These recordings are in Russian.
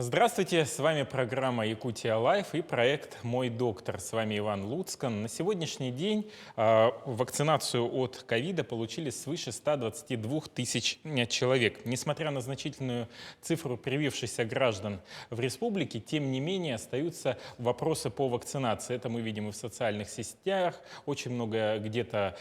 Здравствуйте, с вами программа «Якутия Лайф» и проект «Мой доктор». С вами Иван Луцкан. На сегодняшний день вакцинацию от ковида получили свыше 122 тысяч человек. Несмотря на значительную цифру привившихся граждан в республике, тем не менее остаются вопросы по вакцинации. Это мы видим и в социальных сетях. Очень много где-то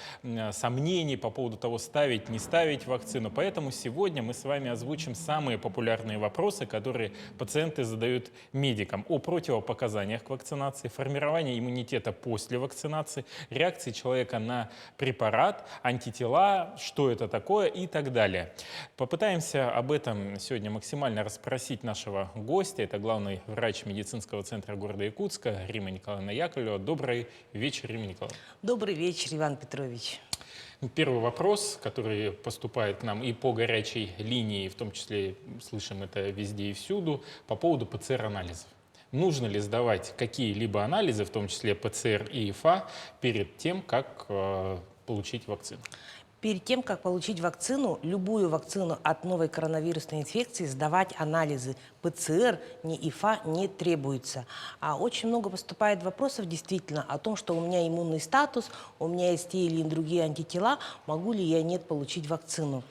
сомнений по поводу того, ставить, не ставить вакцину. Поэтому сегодня мы с вами озвучим самые популярные вопросы, которые пациенты задают медикам о противопоказаниях к вакцинации, формировании иммунитета после вакцинации, реакции человека на препарат, антитела, что это такое и так далее. Попытаемся об этом сегодня максимально расспросить нашего гостя. Это главный врач медицинского центра города Якутска Римма Николаевна Яковлева. Добрый вечер, Римма Николаевна. Добрый вечер, Иван Петрович. Первый вопрос, который поступает к нам и по горячей линии, в том числе слышим это везде и всюду, по поводу ПЦР-анализов. Нужно ли сдавать какие-либо анализы, в том числе ПЦР и ИФА, перед тем, как получить вакцину? Перед тем, как получить вакцину, любую вакцину от новой коронавирусной инфекции, сдавать анализы ПЦР, ни ИФА не требуется. А очень много поступает вопросов действительно о том, что у меня иммунный статус, у меня есть те или другие антитела, могу ли я нет получить вакцину.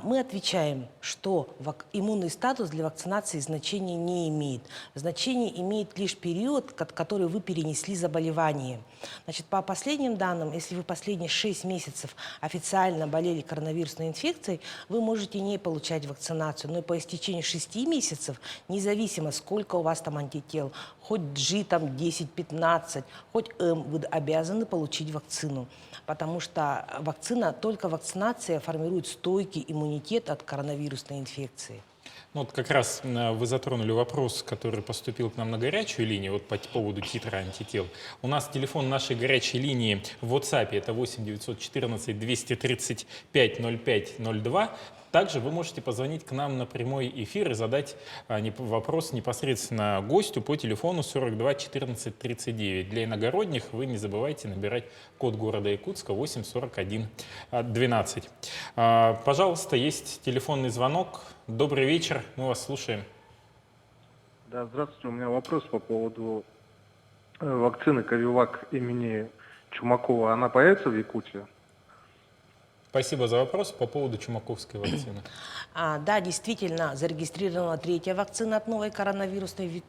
Мы отвечаем, что иммунный статус для вакцинации значения не имеет. Значение имеет лишь период, который вы перенесли заболевание. Значит, по последним данным, если вы последние 6 месяцев официально болели коронавирусной инфекцией, вы можете не получать вакцинацию. Но по истечении 6 месяцев, независимо сколько у вас там антител, хоть G там 10-15, хоть М, вы обязаны получить вакцину. Потому что только вакцинация формирует стойкий иммунитет от коронавирусной инфекции. Ну, вот как раз вы затронули вопрос, который поступил к нам на горячую линию, вот по поводу титра антител. У нас телефон нашей горячей линии в WhatsApp, это 8 914 235 05 02. Также вы можете позвонить к нам на прямой эфир и задать вопрос непосредственно гостю по телефону 42 14 39. Для иногородних вы не забывайте набирать код города Якутска 8 41 12. Пожалуйста, есть телефонный звонок. Добрый вечер, мы вас слушаем. Да, здравствуйте. У меня вопрос по поводу вакцины Ковивак имени Чумакова. Она появится в Якутии? Спасибо за вопрос по поводу чумаковской вакцины. Да, действительно, зарегистрирована третья вакцина от новой коронавирусной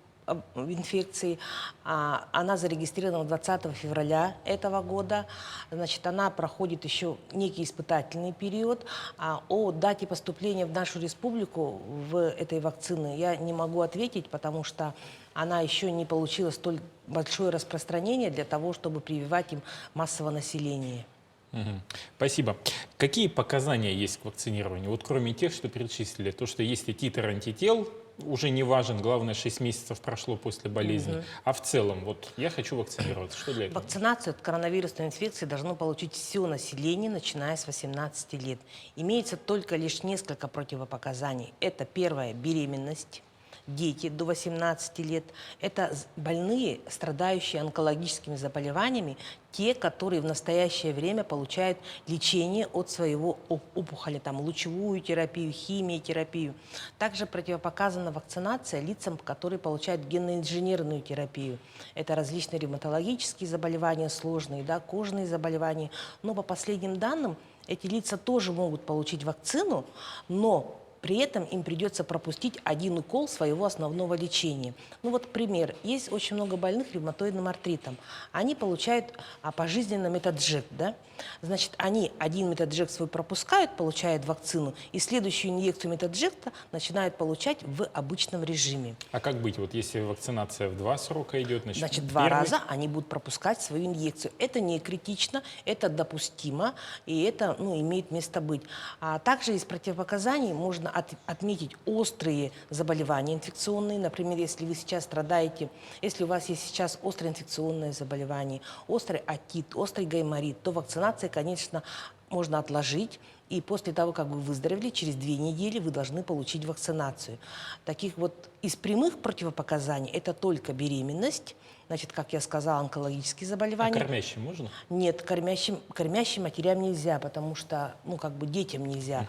инфекции. Она зарегистрирована 20 февраля этого года. Значит, она проходит еще некий испытательный период. О дате поступления в нашу республику этой вакцины я не могу ответить, потому что она еще не получила столь большое распространение для того, чтобы прививать им массово население. Спасибо. Какие показания есть к вакцинированию? Вот кроме тех, что перечислили, то, что если титр антител уже не важен, главное, 6 месяцев прошло после болезни, а в целом, вот я хочу вакцинироваться, что для этого? Вакцинацию от коронавирусной инфекции должно получить все население, начиная с 18 лет. Имеется только лишь несколько противопоказаний. Это первое – беременность. Дети до 18 лет. Это больные, страдающие онкологическими заболеваниями, те, которые в настоящее время получают лечение от своего опухоли, там, лучевую терапию, химиотерапию. Также противопоказана вакцинация лицам, которые получают генно-инженерную терапию. Это различные ревматологические заболевания, сложные, да, кожные заболевания. Но по последним данным, эти лица тоже могут получить вакцину, но при этом им придется пропустить один укол своего основного лечения. Ну вот пример. Есть очень много больных ревматоидным артритом. Они получают пожизненно метаджек. Да? Значит, они один метаджек свой пропускают, получают вакцину, и следующую инъекцию метаджекта начинают получать в обычном режиме. А как быть, вот если вакцинация в 2 срока идет? Значит, 2 раза они будут пропускать свою инъекцию. Это не критично, это допустимо, и это имеет место быть. А также из противопоказаний можно отметить острые заболевания инфекционные. Например, если вы сейчас страдаете, если у вас есть сейчас острое инфекционное заболевание, острый отит, острый гайморит, то вакцинация, конечно, можно отложить. И после того, как вы выздоровели, через 2 недели вы должны получить вакцинацию. Таких вот из прямых противопоказаний это только беременность, значит, как я сказала, онкологические заболевания. А кормящим можно? Нет, кормящим матерям нельзя, потому что, детям нельзя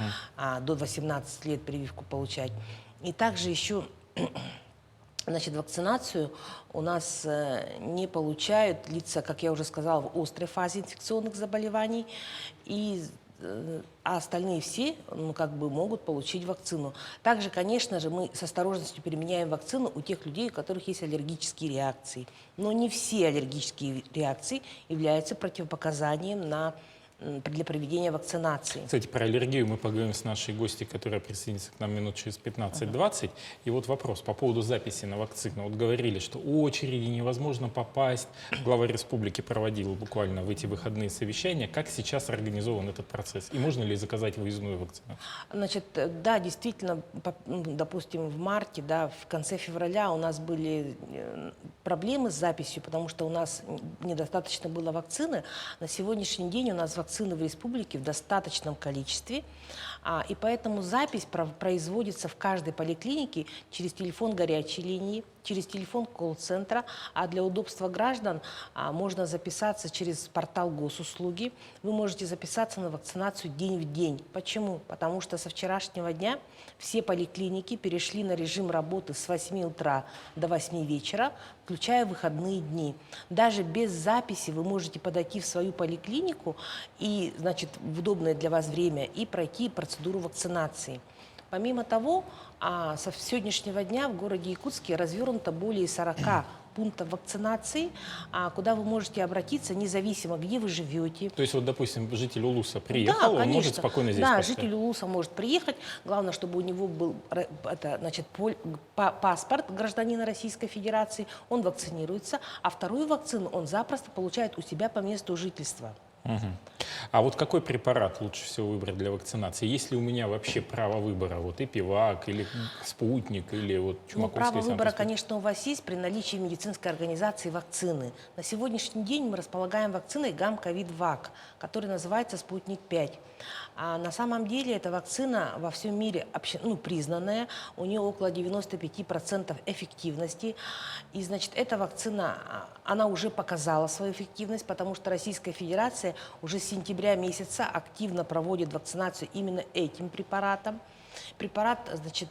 до 18 лет прививку получать. И также еще Значит, вакцинацию у нас не получают лица, как я уже сказала, в острой фазе инфекционных заболеваний, а остальные все могут получить вакцину. Также, конечно же, мы с осторожностью применяем вакцину у тех людей, у которых есть аллергические реакции. Но не все аллергические реакции являются противопоказанием для проведения вакцинации. Кстати, про аллергию мы поговорим с нашей гостьей, которая присоединится к нам минут через 15-20. И вот вопрос по поводу записи на вакцину. Вот говорили, что очереди невозможно попасть. Глава республики проводил буквально в эти выходные совещания. Как сейчас организован этот процесс? И можно ли заказать выездную вакцину? Значит, да, действительно, допустим, в марте, да, в конце февраля у нас были проблемы с записью, потому что у нас недостаточно было вакцины. На сегодняшний день у нас вакцины в республике в достаточном количестве, и поэтому запись производится в каждой поликлинике через телефон горячей линии, через телефон колл-центра, а для удобства граждан можно записаться через портал госуслуги. Вы можете записаться на вакцинацию день в день. Почему? Потому что со вчерашнего дня все поликлиники перешли на режим работы с 8 утра до 8 вечера, включая выходные дни. Даже без записи вы можете подойти в свою поликлинику и, значит, в удобное для вас время и пройти процедуру вакцинации. Помимо того, со сегодняшнего дня в городе Якутске развернуто более 40 пунктов вакцинации, куда вы можете обратиться, независимо, где вы живете. То есть, вот, допустим, житель Улуса приехал, Да, он может спокойно здесь да, поставить? житель Улуса может приехать. Главное, чтобы у него был паспорт гражданина Российской Федерации, он вакцинируется, а вторую вакцину он запросто получает у себя по месту жительства. Мгм. А вот какой препарат лучше всего выбрать для вакцинации? Есть ли у меня вообще право выбора? Вот Эпивак или Спутник или вот Чумаковский? Право выбора, Санта-Спутник? конечно, у вас есть при наличии медицинской организации вакцины. На сегодняшний день мы располагаем вакциной Гамковид-Вак, которая называется «Спутник-5». А на самом деле эта вакцина во всем мире признанная, у нее около 95% эффективности. И, значит, эта вакцина, она уже показала свою эффективность, потому что Российская Федерация уже с сентября месяца активно проводит вакцинацию именно этим препаратом. Препарат, значит,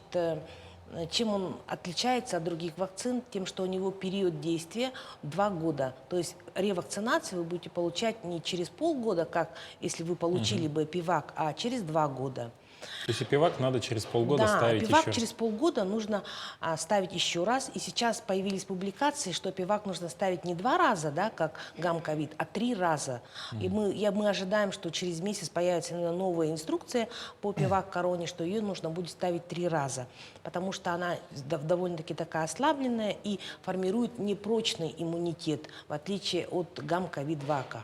чем он отличается от других вакцин? Тем, что у него период действия 2 года. То есть ревакцинацию вы будете получать не через полгода, как если вы получили бы Эпивак, а через 2 года. То есть Эпивак надо через полгода Да, ставить Эпивак еще? через полгода нужно ставить еще раз. И сейчас появились публикации, что Эпивак нужно ставить не 2 раза, да, как Гамковид, а 3 раза. И мы ожидаем, что через месяц появится новая инструкция по Эпивак-короне, что ее нужно будет ставить 3 раза. Потому что она довольно-таки такая ослабленная и формирует непрочный иммунитет, в отличие от Гамковид-Вака.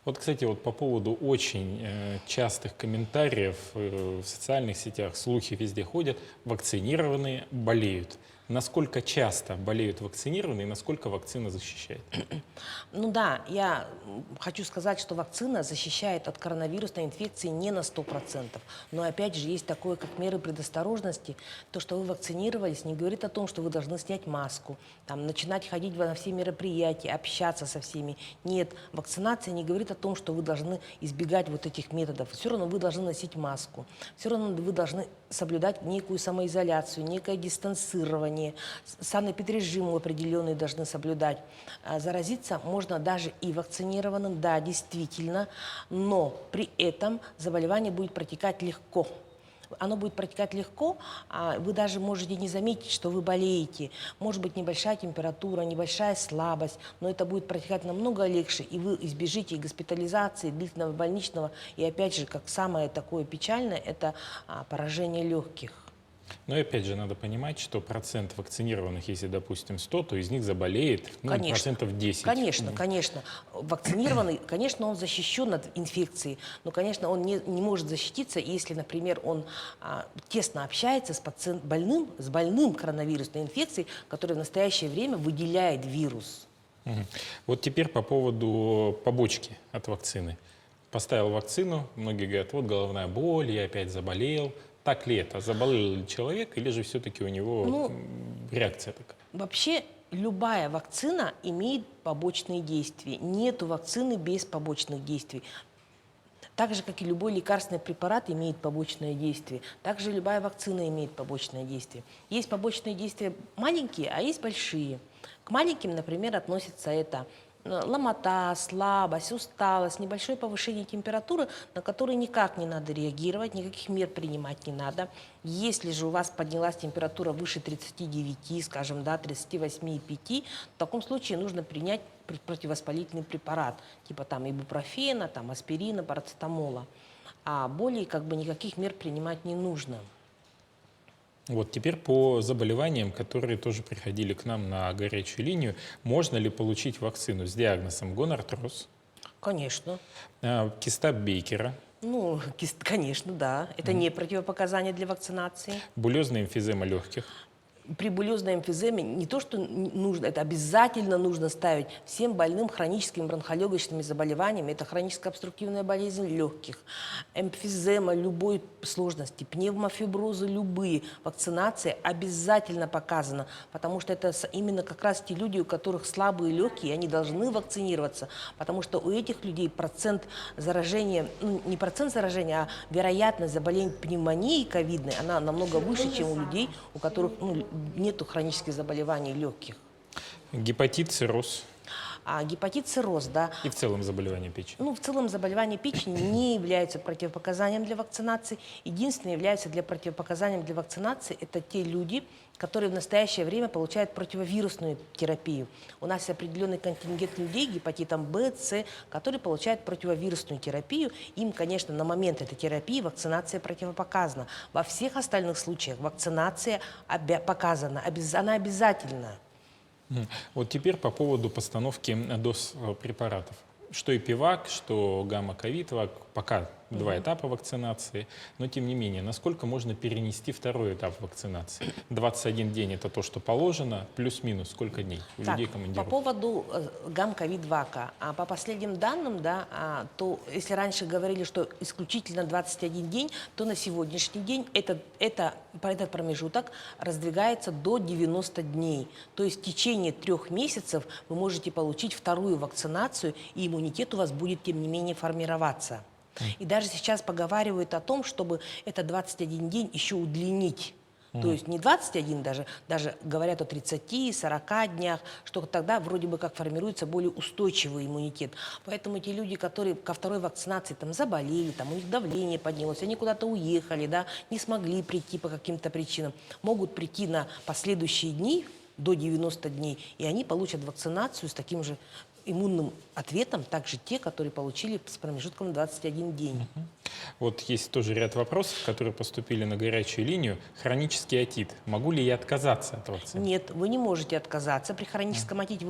Вот, кстати, вот по поводу очень частых комментариев в социальных сетях, слухи везде ходят, вакцинированные болеют. Насколько часто болеют вакцинированные и насколько вакцина защищает? Ну да, я хочу сказать, что вакцина защищает от коронавирусной инфекции не на 100%. Но опять же, есть такое, как меры предосторожности. То, что вы вакцинировались, не говорит о том, что вы должны снять маску, начинать ходить на все мероприятия, общаться со всеми. Нет, вакцинация не говорит о том, что вы должны избегать вот этих методов. Все равно вы должны носить маску. Все равно вы должны соблюдать некую самоизоляцию, некое дистанцирование, санэпидрежим определенный должны соблюдать. Заразиться можно даже и вакцинированным, да, действительно, но при этом заболевание будет протекать легко. Оно будет протекать легко, вы даже можете не заметить, что вы болеете. Может быть небольшая температура, небольшая слабость, но это будет протекать намного легче, и вы избежите и госпитализации, длительного больничного, и опять же, как самое такое печальное, это поражение легких. Но и опять же надо понимать, что процент вакцинированных, если, допустим, 100, то из них заболеет процентов 10. Конечно, конечно. Вакцинированный, конечно, он защищен от инфекции, но, конечно, он не может защититься, если, например, он тесно общается с больным коронавирусной инфекцией, которая в настоящее время выделяет вирус. Вот теперь по поводу побочки от вакцины. Поставил вакцину, многие говорят, вот головная боль, я опять заболел. Так ли это? Заболел ли человек, или же все-таки у него реакция такая? Вообще любая вакцина имеет побочные действия. Нету вакцины без побочных действий. Так же, как и любой лекарственный препарат имеет побочное действие, так же любая вакцина имеет побочное действие. Есть побочные действия маленькие, а есть большие. К маленьким, например, относится это ломота, слабость, усталость, небольшое повышение температуры, на которые никак не надо реагировать, никаких мер принимать не надо. Если же у вас поднялась температура выше 39, скажем, да, 38,5, в таком случае нужно принять противовоспалительный препарат, типа там ибупрофена, там, аспирина, парацетамола. А более как бы никаких мер принимать не нужно. Вот теперь по заболеваниям, которые тоже приходили к нам на горячую линию, можно ли получить вакцину с диагнозом гонартроз, Конечно. киста Бейкера, Ну, конечно, да. Это не противопоказание для вакцинации. булезная эмфизема легких, При булезной эмфиземе не то, что нужно, это обязательно нужно ставить всем больным хроническими бронхолегочными заболеваниями. Это хроническая обструктивная болезнь легких, эмфизема любой сложности, пневмофиброзы любые. Вакцинация обязательно показана, потому что это именно как раз те люди, у которых слабые легкие, они должны вакцинироваться, потому что у этих людей процент заражения, ну, не процент заражения, а вероятность заболения пневмонией ковидной, она намного выше, чем у людей, у которых нету хронических заболеваний легких. гепатит, цирроз А гепатит, цирроз, да, и в целом заболевания печени. ну, в целом заболевания печени не являются противопоказанием для вакцинации. Единственное, является для противопоказанием для вакцинации, это те люди, которые в настоящее время получают противовирусную терапию. У нас есть определенный контингент людей гепатитом Б, С, которые получают противовирусную терапию. Им, конечно, на момент этой терапии вакцинация противопоказана. Во всех остальных случаях вакцинация показана, она обязательна. Вот теперь по поводу постановки доз препаратов. Что Эпивак, что гамма-ковид-вак, пока два этапа вакцинации, но тем не менее, насколько можно перенести второй этап вакцинации? 21 день – это то, что положено, плюс-минус сколько дней у людей По командировок? поводу гамма-ковид-вака, по последним данным, да, то если раньше говорили, что исключительно 21 день, то на сегодняшний день этот промежуток раздвигается до 90 дней. То есть в течение 3 месяцев вы можете получить вторую вакцинацию, и иммунитет у вас будет, тем не менее, формироваться. И даже сейчас поговаривают о том, чтобы это 21 день еще удлинить. То есть не 21 даже говорят о 30-40 днях, что тогда вроде бы как формируется более устойчивый иммунитет. Поэтому те люди, которые ко второй вакцинации там заболели, там у них давление поднялось, они куда-то уехали, да, не смогли прийти по каким-то причинам, могут прийти на последующие дни, до 90 дней, и они получат вакцинацию с таким же иммунным ответом, также те, которые получили с промежутком 21 день. Вот есть тоже ряд вопросов, которые поступили на горячую линию. Хронический отит. Могу ли я отказаться от вакцины? Нет, вы не можете отказаться. При хроническом отите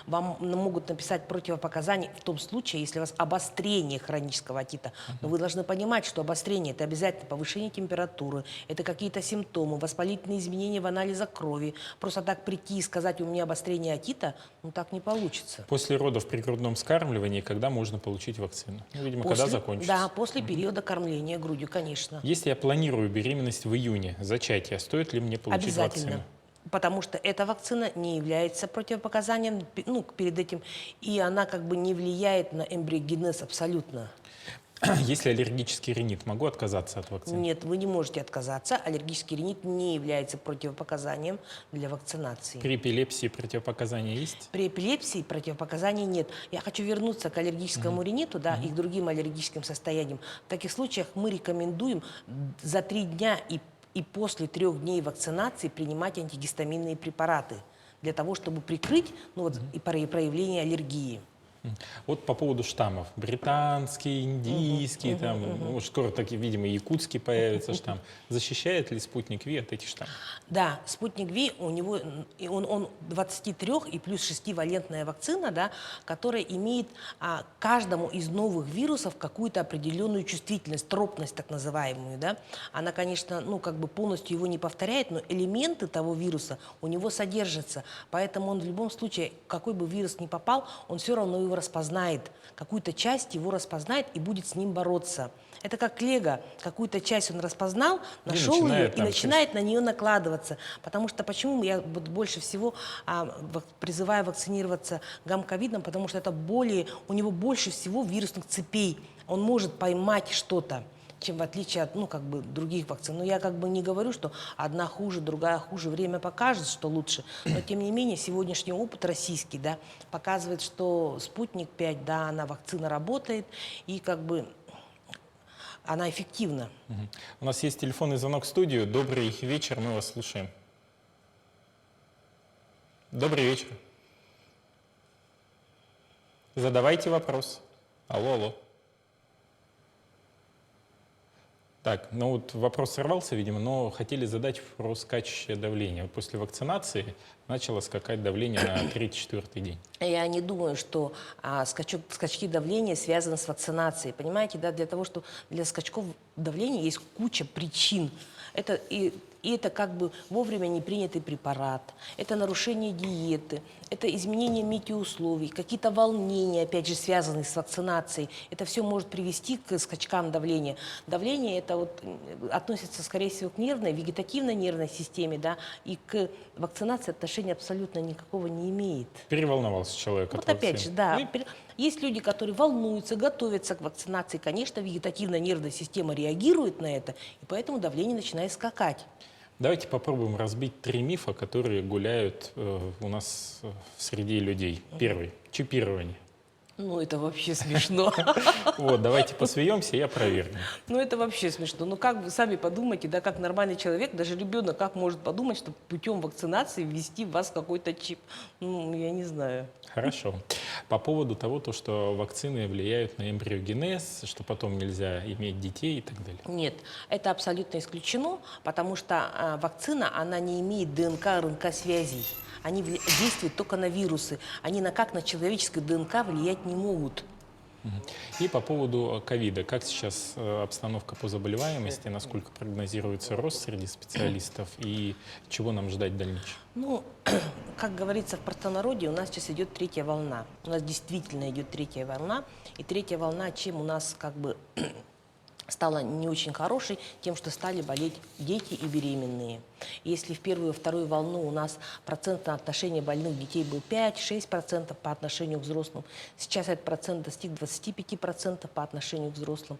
вам могут написать противопоказания в том случае, если у вас обострение хронического отита. Но вы должны понимать, что обострение – это обязательно повышение температуры, это какие-то симптомы, воспалительные изменения в анализах крови. Просто так прийти и сказать, у меня обострение отита, ну так не получится. После родов при грудном вскармливании, когда можно получить вакцину? Ну, видимо, когда закончится. Да, после периода кормления грудью, конечно. Если я планирую беременность в июне, зачатие, стоит ли мне получить Обязательно. вакцину? Потому что эта вакцина не является противопоказанием, ну, перед этим, и она как бы не влияет на эмбриогенез абсолютно. Если аллергический ринит, могу отказаться от вакцины? Нет, вы не можете отказаться. Аллергический ринит не является противопоказанием для вакцинации. При эпилепсии противопоказания есть? При эпилепсии противопоказаний нет. Я хочу вернуться к аллергическому риниту, да, и к другим аллергическим состояниям. В таких случаях мы рекомендуем за 3 дня и после 3 дней вакцинации принимать антигистаминные препараты для того, чтобы прикрыть и проявление аллергии. Вот по поводу штаммов. Британский, индийский, скоро, видимо, якутский появится штамм. Защищает ли спутник Ви от этих штаммов? Да, спутник Ви, у него, он 23 и плюс 6-валентная вакцина, да, которая имеет каждому из новых вирусов какую-то определенную чувствительность, тропность так называемую. Да. Она, конечно, полностью его не повторяет, но элементы того вируса у него содержатся. Поэтому он в любом случае, какой бы вирус ни попал, он все равно его распознает, какую-то часть его распознает и будет с ним бороться. Это как лего, какую-то часть он распознал, нашел ее и начинает на нее накладываться. Потому что почему я больше всего призываю вакцинироваться гамма-ковидом, потому что это у него больше всего вирусных цепей. он может поймать что-то, чем в отличие от, ну, как бы, других вакцин. Но я как бы не говорю, что одна хуже, другая хуже. Время покажет, что лучше. Но, тем не менее, сегодняшний опыт российский, да, показывает, что «Спутник-5», да, она, вакцина работает, и как бы она эффективна. У нас есть телефонный звонок в студию. Добрый вечер, мы вас слушаем. Добрый вечер. Задавайте вопрос. Алло, алло. Так, ну вот вопрос сорвался, видимо, но хотели задать про скачущее давление. Вот после вакцинации начало скакать давление на 3-4 день. Я не думаю, что скачки давления связаны с вакцинацией. Понимаете, да, для того, что для скачков давления есть куча причин. Это это как бы вовремя не принятый препарат, это нарушение диеты, это изменение метеоусловий, какие-то волнения, опять же, связанные с вакцинацией. Это все может привести к скачкам давления. Давление это вот относится, скорее всего, к нервной, вегетативной нервной системе, да, и к вакцинации отношения абсолютно никакого не имеет. Переволновался человек от Вот опять вакцины. же, да. Есть люди, которые волнуются, готовятся к вакцинации. Конечно, вегетативная нервная система реагирует на это, и поэтому давление начинает скакать. Давайте попробуем разбить 3 мифа, которые гуляют у нас среди людей. Первый – чипирование. Ну, это вообще смешно. Вот, давайте посмеемся и опровергнем. Ну, это вообще смешно. Ну, как вы сами подумайте, да, как нормальный человек, даже ребенок, как может подумать, что путем вакцинации ввести в вас какой-то чип? Ну, я не знаю. Хорошо. По поводу того, что вакцины влияют на эмбриогенез, что потом нельзя иметь детей и так далее. Нет, это абсолютно исключено, потому что вакцина, она не имеет ДНК, РНК связей. Они действуют только на вирусы. Они как на человеческое ДНК влиять не могут. И по поводу ковида. Как сейчас обстановка по заболеваемости, насколько прогнозируется рост среди специалистов и чего нам ждать в дальнейшем? Ну, как говорится в простонародье, у нас сейчас идет 3-я волна. У нас действительно идет 3-я волна. И 3-я волна, чем у нас как бы стала не очень хорошей, тем, что стали болеть дети и беременные. Если в первую и вторую волну у нас процентное отношение больных детей был 5-6% по отношению к взрослым, сейчас этот процент достиг 25% по отношению к взрослым.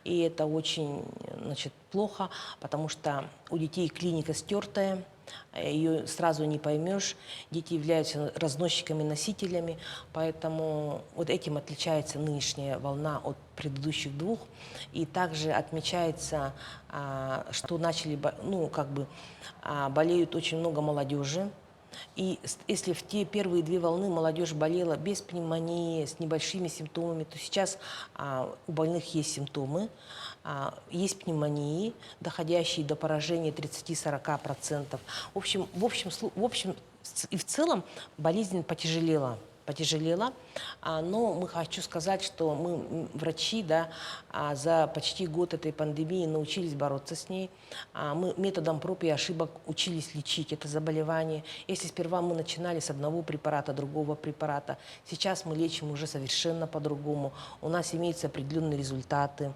И это очень, значит, плохо, потому что у детей клиника стертая, ее сразу не поймешь. Дети являются разносчиками-носителями, поэтому вот этим отличается нынешняя волна от предыдущих 2. И также отмечается, что начали, ну, как бы, болеют очень много молодежи. И если в те первые 2 волны молодежь болела без пневмонии, с небольшими симптомами, то сейчас у больных есть симптомы, есть пневмонии, доходящие до поражения 30-40%. В общем и в целом болезнь потяжелела. Но хочу сказать, что мы, врачи, да, за почти год этой пандемии научились бороться с ней. Мы методом проб и ошибок учились лечить это заболевание. Если сперва мы начинали с одного препарата, другого препарата, сейчас мы лечим уже совершенно по-другому. У нас имеются определенные результаты.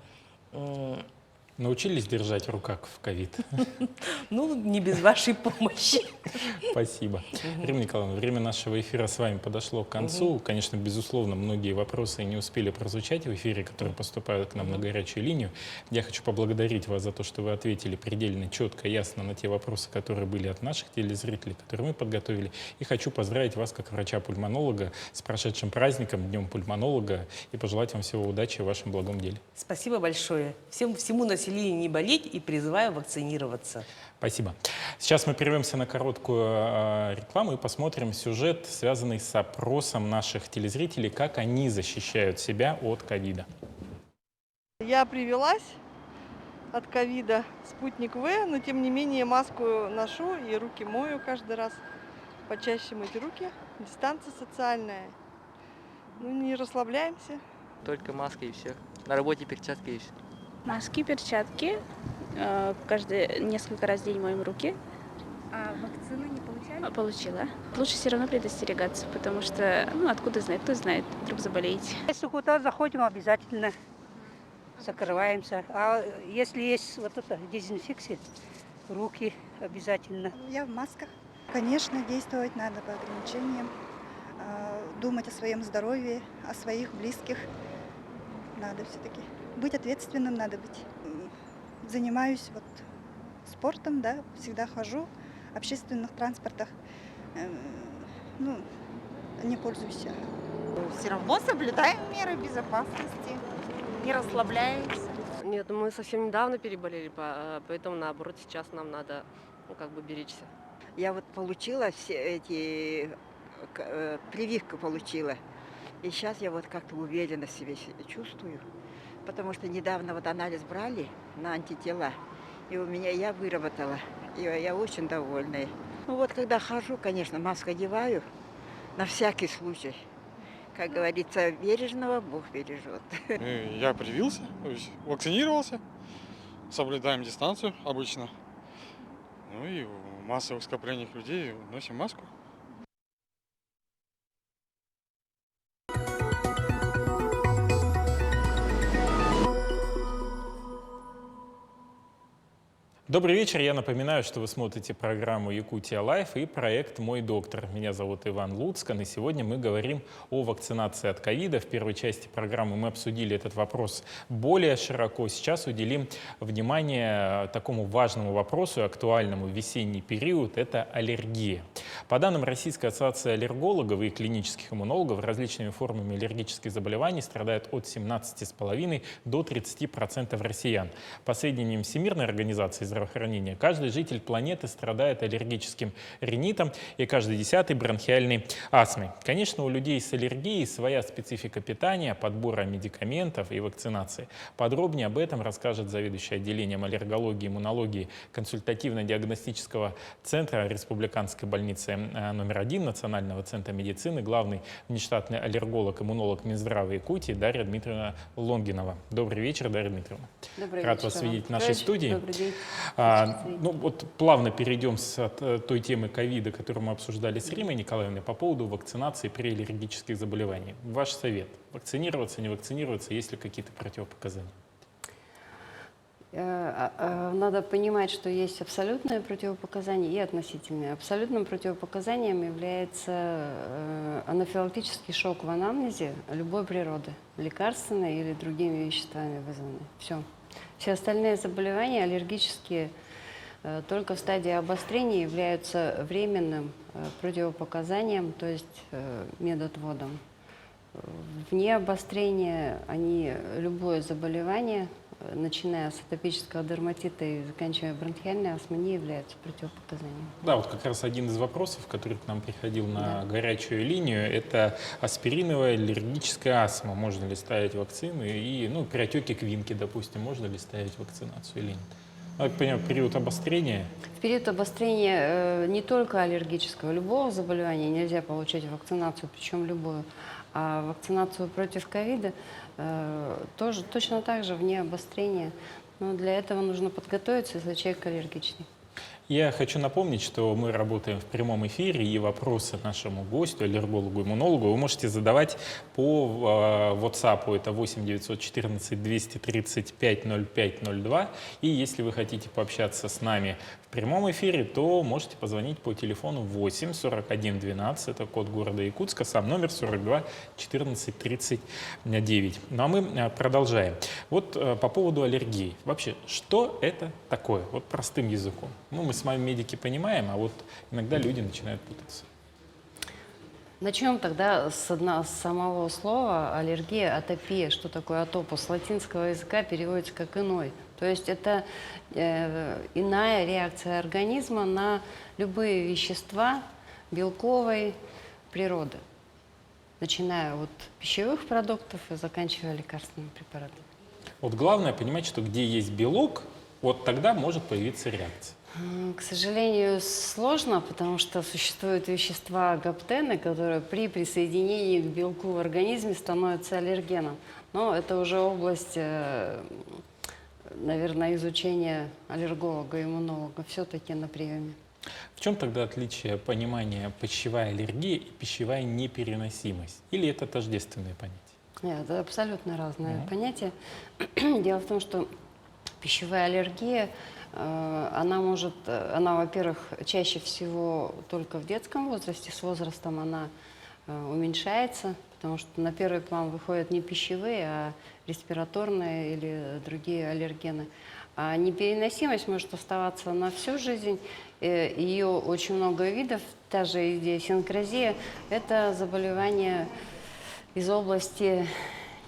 Научились держать в руках в ковид? Ну, не без вашей помощи. Спасибо. Ирина Николаевна, время нашего эфира с вами подошло к концу. Конечно, безусловно, многие вопросы не успели прозвучать в эфире, которые поступают к нам на горячую линию. Я хочу поблагодарить вас за то, что вы ответили предельно четко, ясно на те вопросы, которые были от наших телезрителей, которые мы подготовили. И хочу поздравить вас, как врача-пульмонолога, с прошедшим праздником, Днем пульмонолога, и пожелать вам всего удачи в вашем благом деле. Спасибо большое. Всему населению не болеть и призываю вакцинироваться. Спасибо. Сейчас мы прервемся на короткую рекламу и посмотрим сюжет, связанный с опросом наших телезрителей, как они защищают себя от ковида. Я привилась от ковида, спутник В, но тем не менее маску ношу и руки мою каждый раз. Почаще мыть руки, дистанция социальная. Ну, не расслабляемся. Только маска и все. На работе перчатки и все. Маски, перчатки. Каждые несколько раз в день моем руки. А вакцину не получали? Получила. Лучше все равно предостерегаться, потому что, ну, откуда знать, кто знает, вдруг заболеете. Если куда заходим, обязательно закрываемся. А если есть вот это дезинфекция, руки обязательно. Я в масках. Конечно, действовать надо по ограничениям, думать о своем здоровье, о своих близких. надо все-таки. Быть ответственным надо быть. Занимаюсь вот спортом, да, всегда хожу в общественных транспортах. Ну, не пользуюсь. Все равно соблюдаем меры безопасности, не расслабляемся. Нет, мы совсем недавно переболели, поэтому наоборот сейчас нам надо беречься. Я вот получила все эти, прививку получила. И сейчас я вот как-то уверенно себя чувствую. Потому что недавно вот анализ брали на антитела. И у меня я выработала. И я очень довольна. Ну вот когда хожу, конечно, маску одеваю. На всякий случай. Как говорится, бережного Бог бережет. Я привился, то есть вакцинировался, соблюдаем дистанцию обычно. Ну и в массовых скоплениях людей носим маску. Добрый вечер. Я напоминаю, что вы смотрите программу «Якутия Лайф» и проект «Мой доктор». Меня зовут Иван Луцкан, и сегодня мы говорим о вакцинации от ковида. В первой части программы мы обсудили этот вопрос более широко. Сейчас уделим внимание такому важному вопросу, актуальному в весенний период – это аллергия. По данным Российской ассоциации аллергологов и клинических иммунологов, различными формами аллергических заболеваний страдают от 17,5% до 30% россиян. По сведениям Всемирной организации здравоохранения, каждый житель планеты страдает аллергическим ринитом и каждый 10-й бронхиальной астмой. Конечно, у людей с аллергией своя специфика питания, подбора медикаментов и вакцинации. Подробнее об этом расскажет заведующий отделением аллергологии и иммунологии консультативно-диагностического центра Республиканской больницы номер 1 Национального центра медицины, главный внештатный аллерголог-иммунолог Минздрава Якутии Дарья Дмитриевна Лонгинова. Добрый вечер, Дарья Дмитриевна. Добрый Рад вечер. вас видеть в нашей студии. Добрый день. Ну вот плавно перейдем с той темы ковида, которую мы обсуждали с Римой Николаевной, по поводу вакцинации при аллергических заболеваниях. Ваш совет: вакцинироваться, не вакцинироваться, есть ли какие-то противопоказания? Надо понимать, что есть абсолютное противопоказание и относительное. Абсолютным противопоказанием является анафилактический шок в анамнезе любой природы, лекарственной или другими веществами вызванные. Все. Все остальные заболевания аллергические только в стадии обострения являются временным противопоказанием, то есть медотводом. Вне обострения они любое заболевание, начиная с атопического дерматита и заканчивая бронхиальной астмой, не являются противопоказанием. Да, вот как раз один из вопросов, который к нам приходил на горячую линию, это аспириновая аллергическая астма. Можно ли ставить вакцины? И, при отеке квинки, допустим, можно ли ставить вакцинацию или нет? Я понимаю, период обострения. В период обострения не только аллергического, любого заболевания нельзя получать вакцинацию, причем любую. А вакцинацию против ковида тоже точно так же вне обострения. Но для этого нужно подготовиться, если человек аллергичный. Я хочу напомнить, что мы работаем в прямом эфире, и вопросы нашему гостю, аллергологу, иммунологу, вы можете задавать по WhatsApp, это 8 914 235 0502. И если вы хотите пообщаться с нами в прямом эфире, то можете позвонить по телефону 8 41 12, это код города Якутска, сам номер 42 14 39. Ну а мы продолжаем. Вот по поводу аллергии. Вообще, что это такое? Вот простым языком. Мы с вами медики понимаем, а вот иногда люди начинают путаться. Начнем тогда с самого слова аллергия, атопия. Что такое атопус? С латинского языка переводится как иной. То есть это иная реакция организма на любые вещества белковой природы, начиная от пищевых продуктов и заканчивая лекарственными препаратами. Вот главное понимать, что где есть белок, вот тогда может появиться реакция. К сожалению, сложно, потому что существуют вещества гаптены, которые при присоединении к белку в организме становятся аллергеном. Но это уже область, наверное, изучения аллерголога, иммунолога, все-таки на приеме. В чем тогда отличие понимания пищевая аллергия и пищевая непереносимость? Или это тождественные понятия? Нет, это абсолютно разные понятия. Дело в том, что пищевая аллергия, она, во-первых, чаще всего только в детском возрасте, с возрастом она уменьшается, потому что на первый план выходят не пищевые, а респираторные или другие аллергены. А непереносимость может оставаться на всю жизнь. Ее очень много видов. Та же идиосинкразия – это заболевание из области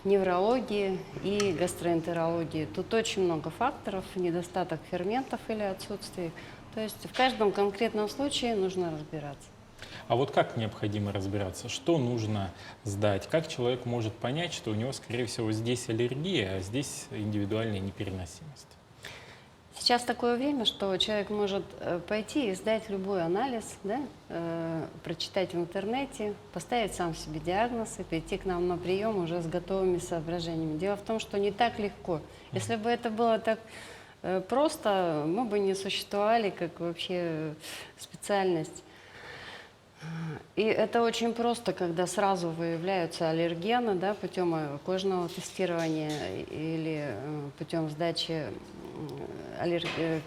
неврологии и гастроэнтерологии. Тут очень много факторов, недостаток ферментов или отсутствие. То есть в каждом конкретном случае нужно разбираться. А вот как необходимо разбираться? Что нужно сдать? Как человек может понять, что у него, скорее всего, здесь аллергия, а здесь индивидуальная непереносимость? Сейчас такое время, что человек может пойти и сдать любой анализ, да, прочитать в интернете, поставить сам себе диагноз и прийти к нам на прием уже с готовыми соображениями. Дело в том, что не так легко. Если бы это было так просто, мы бы не существовали как вообще специальность. И это очень просто, когда сразу выявляются аллергены, да, путем кожного тестирования или путем сдачи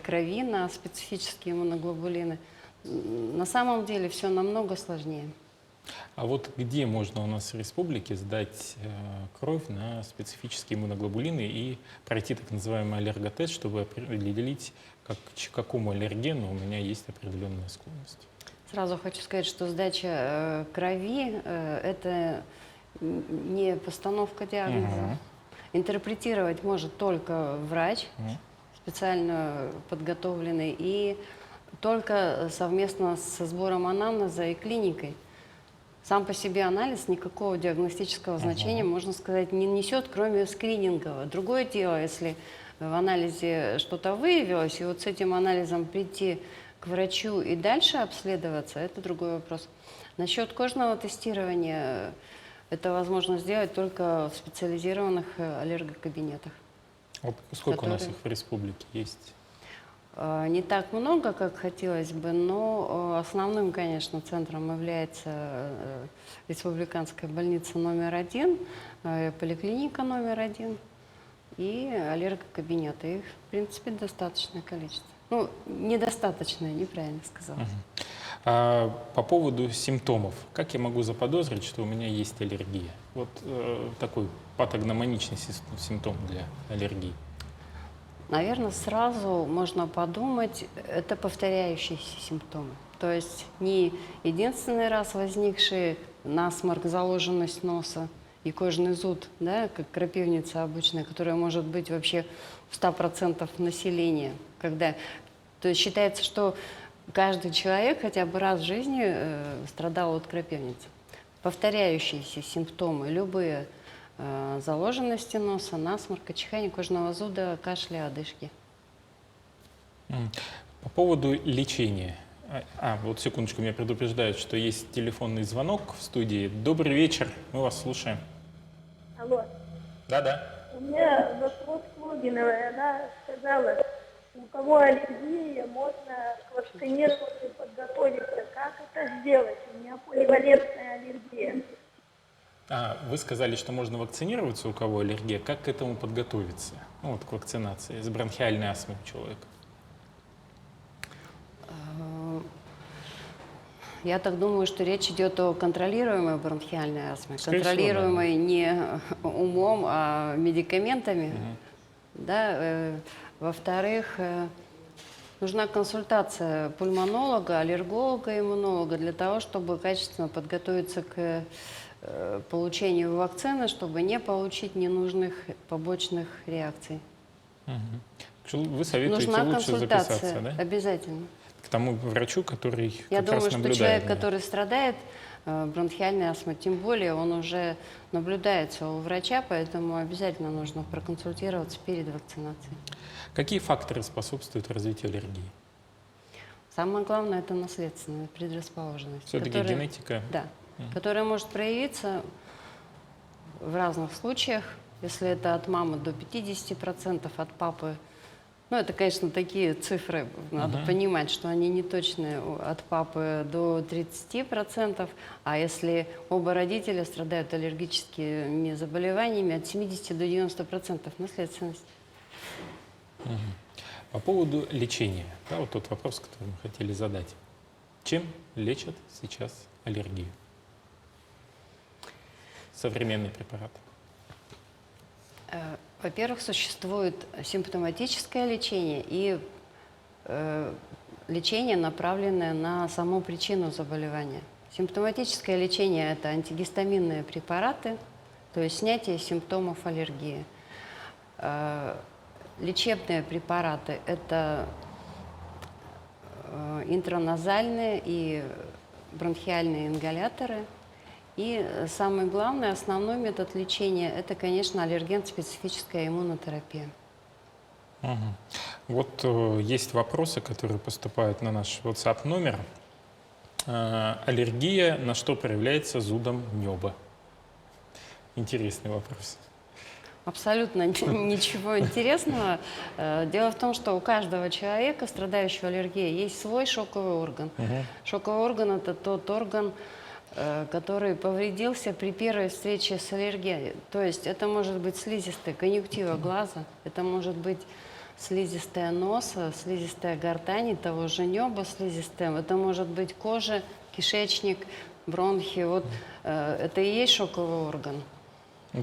крови на специфические иммуноглобулины. На самом деле все намного сложнее. А вот где можно у нас в республике сдать кровь на специфические иммуноглобулины и пройти так называемый аллерготест, чтобы определить, к какому аллергену у меня есть определенная склонность? Сразу хочу сказать, что сдача крови – это не постановка диагноза. Интерпретировать может только врач, специально подготовленный, и только совместно со сбором анамнеза и клиникой. Сам по себе анализ никакого диагностического значения, можно сказать, не несет, кроме скринингового. Другое дело, если в анализе что-то выявилось, и вот с этим анализом прийти к врачу и дальше обследоваться, это другой вопрос. Насчет кожного тестирования, это возможно сделать только в специализированных аллергокабинетах. Вот сколько у нас их в республике есть? Не так много, как хотелось бы, но основным, конечно, центром является республиканская больница номер 1, поликлиника номер 1 и аллергокабинеты. Их, в принципе, достаточное количество. Ну, недостаточное, неправильно сказала. А по поводу симптомов. Как я могу заподозрить, что у меня есть аллергия? Вот такой патогномоничный симптом для аллергии. Наверное, сразу можно подумать, это повторяющиеся симптомы. То есть не единственный раз возникший насморк, заложенность носа и кожный зуд, да, как крапивница обычная, которая может быть вообще в 100% населения. То есть считается, что каждый человек хотя бы раз в жизни страдал от крапивницы. Повторяющиеся симптомы, любые, заложенности носа, насморка, чихания, кожного зуда, кашля, одышки. По поводу лечения. Вот секундочку, меня предупреждают, что есть телефонный звонок в студии. Добрый вечер, мы вас слушаем. Алло. Да-да. У меня вопрос к Логиновой. Она сказала, у кого аллергия, можно к вакцинированию подготовиться. Как это сделать? У меня поливалентная аллергия. Вы сказали, что можно вакцинироваться, у кого аллергия. Как к этому подготовиться? Ну, вот к вакцинации с бронхиальной астмой у человека. Я так думаю, что речь идет о контролируемой бронхиальной астме. Скорее Контролируемой всего, не умом, а медикаментами. Да, во-вторых, нужна консультация пульмонолога, аллерголога, иммунолога для того, чтобы качественно подготовиться к получению вакцины, чтобы не получить ненужных побочных реакций. Вы советуете Нужна лучше консультация, записаться, да? обязательно. К тому врачу, который Я как раз думаю, что наблюдает. человек, который страдает бронхиальной астмой, тем более он уже наблюдается у врача, поэтому обязательно нужно проконсультироваться перед вакцинацией. Какие факторы способствуют развитию аллергии? Самое главное – это наследственная предрасположенность. Все-таки генетика? Да, которая может проявиться в разных случаях. Если это от мамы до 50%, от папы. Ну, это, конечно, такие цифры, надо понимать, что они не точные, от папы до 30%, а если оба родителя страдают аллергическими заболеваниями, от 70 до 90% наследственность. По поводу лечения, да, вот тот вопрос, который мы хотели задать. Чем лечат сейчас аллергию? современный препарат? Во-первых, существует симптоматическое лечение и лечение, направленное на саму причину заболевания. Симптоматическое лечение – это антигистаминные препараты, то есть снятие симптомов аллергии. Лечебные препараты – это интраназальные и бронхиальные ингаляторы. И самый главный, основной метод лечения – это, конечно, аллерген-специфическая иммунотерапия. Вот есть вопросы, которые поступают на наш WhatsApp номер. Аллергия на что проявляется зудом неба? Интересный вопрос. Абсолютно ничего интересного. Дело в том, что у каждого человека, страдающего аллергией, есть свой шоковый орган. Шоковый орган – это тот орган, который повредился при первой встрече с аллергией. То есть это может быть слизистая конъюнктива глаза, это может быть слизистая носа, слизистая гортани, того же неба слизистая, это может быть кожа, кишечник, бронхи. Вот это и есть шоковый орган.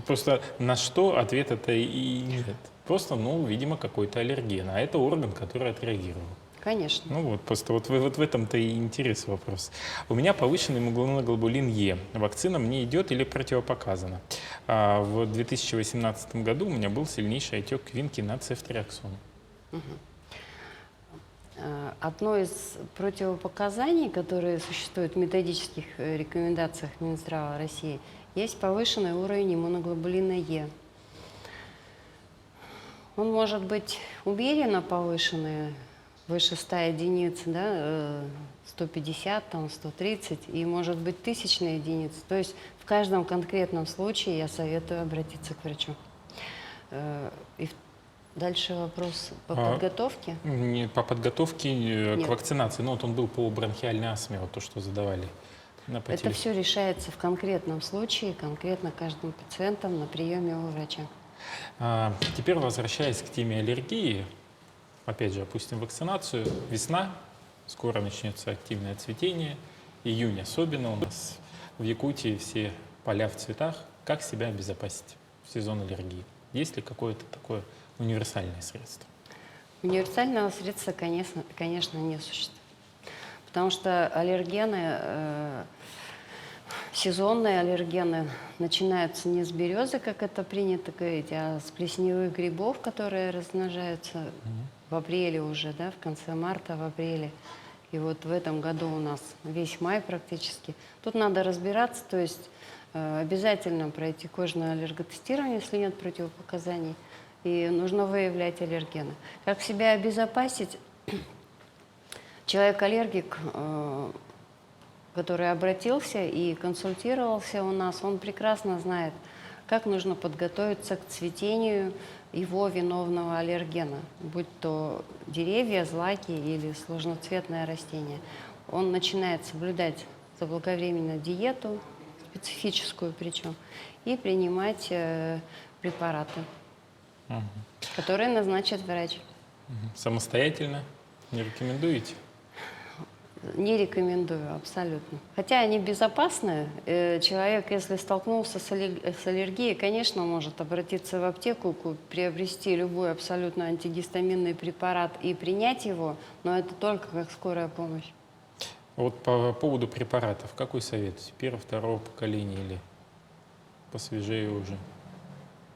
Просто на что ответа-то и нет. Просто, ну, видимо, какой-то аллерген, а это орган, который отреагировал. Конечно. Ну вот, просто вот в этом-то и интерес вопрос. У меня повышенный иммуноглобулин Е. Вакцина мне идет или противопоказана? В 2018 году у меня был сильнейший отек квинки на цефтриаксон. Одно из противопоказаний, которые существуют в методических рекомендациях Минздрава России, есть повышенный уровень иммуноглобулина Е. Он может быть умеренно повышенный, выше 100 единиц, да, 150, там, 130, и может быть тысячные единицы. То есть в каждом конкретном случае я советую обратиться к врачу. И дальше вопрос по подготовке. Не по подготовке Нет. к вакцинации. Ну вот он был по бронхиальной астме, вот то, что задавали. Это все решается в конкретном случае, конкретно каждым пациентом на приеме у врача. Теперь, возвращаясь к теме аллергии, опять же, опустим вакцинацию. Весна, скоро начнется активное цветение, июнь особенно. У нас в Якутии все поля в цветах. Как себя обезопасить в сезон аллергии? Есть ли какое-то такое универсальное средство? Универсального средства, конечно, не существует. Потому что аллергены, сезонные аллергены начинаются не с березы, как это принято говорить, а с плесневых грибов, которые размножаются в апреле уже, да, в конце марта, в апреле. И вот в этом году у нас весь май практически. Тут надо разбираться, то есть обязательно пройти кожное аллерготестирование, если нет противопоказаний, и нужно выявлять аллергены. Как себя обезопасить? Человек-аллергик, который обратился и консультировался у нас, он прекрасно знает, как нужно подготовиться к цветению его виновного аллергена, будь то деревья, злаки или сложноцветное растение. Он начинает соблюдать заблаговременно диету, специфическую причем, и принимать препараты, которые назначит врач. Самостоятельно не рекомендуете? Не рекомендую, абсолютно. Хотя они безопасны. Человек, если столкнулся с аллергией, конечно, может обратиться в аптеку, приобрести любой абсолютно антигистаминный препарат и принять его, но это только как скорая помощь. Вот по поводу препаратов, какой совет? Первого, второго поколения или посвежее уже?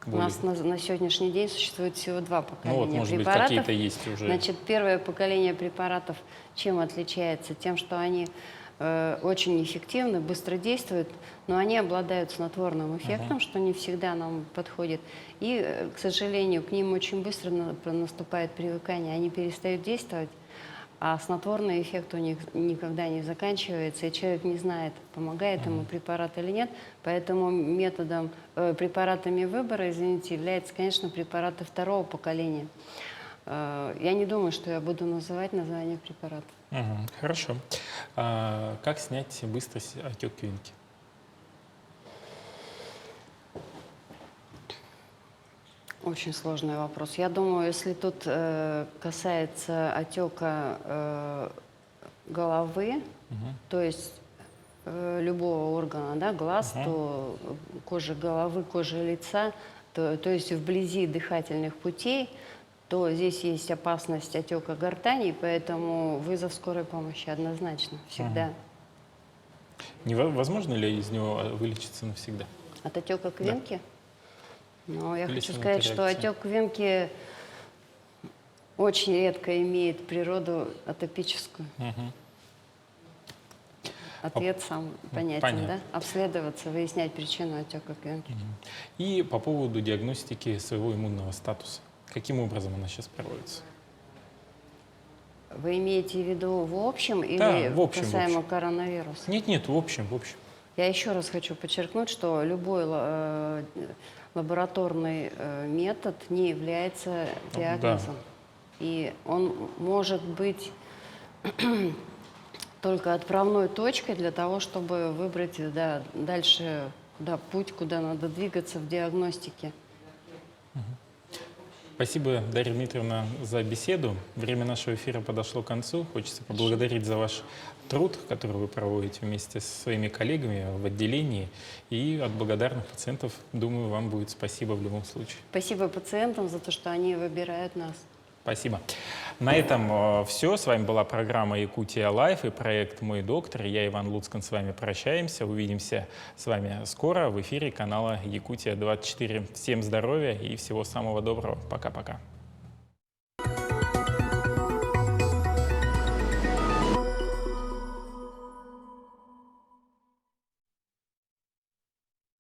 У нас на сегодняшний день существует всего 2 поколения препаратов. Ну вот, может быть, какие-то есть уже. Значит, первое поколение препаратов чем отличается? Тем, что они очень эффективны, быстро действуют, но они обладают снотворным эффектом, что не всегда нам подходит. И, к сожалению, к ним очень быстро наступает привыкание, они перестают действовать, а снотворный эффект у них никогда не заканчивается, и человек не знает, помогает ему препарат или нет. Поэтому препаратами выбора, извините, являются, конечно, препараты второго поколения. Я не думаю, что я буду называть название препаратов. Хорошо. Как снять быстро отек квинки? Очень сложный вопрос. Я думаю, если тут касается отека головы, то есть любого органа, да, глаз, то кожа головы, кожа лица, то есть вблизи дыхательных путей, то здесь есть опасность отека гортани, поэтому вызов скорой помощи однозначно, всегда. Возможно ли из него вылечиться навсегда? От отека квинки? Но я Или хочу синусная сказать, что реакция? отек квинки очень редко имеет природу атопическую. Ответ сам понятен, понятно. да? Обследоваться, выяснять причину отека квинки. И по поводу диагностики своего иммунного статуса. Каким образом она сейчас проводится? Вы имеете в виду в общем или Да, в общем, касаемо коронавируса? Нет, в общем. Я еще раз хочу подчеркнуть, что любой лабораторный метод не является диагнозом. И он может быть только отправной точкой для того, чтобы выбрать дальше путь, куда надо двигаться в диагностике. Спасибо, Дарья Дмитриевна, за беседу. Время нашего эфира подошло к концу. Хочется поблагодарить за ваш труд, который вы проводите вместе со своими коллегами в отделении. И от благодарных пациентов, думаю, вам будет спасибо в любом случае. Спасибо пациентам за то, что они выбирают нас. Спасибо. На этом все. С вами была программа «Якутия Лайф» и проект «Мой доктор». Я, Иван Луцкан, с вами прощаемся. Увидимся с вами скоро в эфире канала «Якутия-24». Всем здоровья и всего самого доброго. Пока-пока.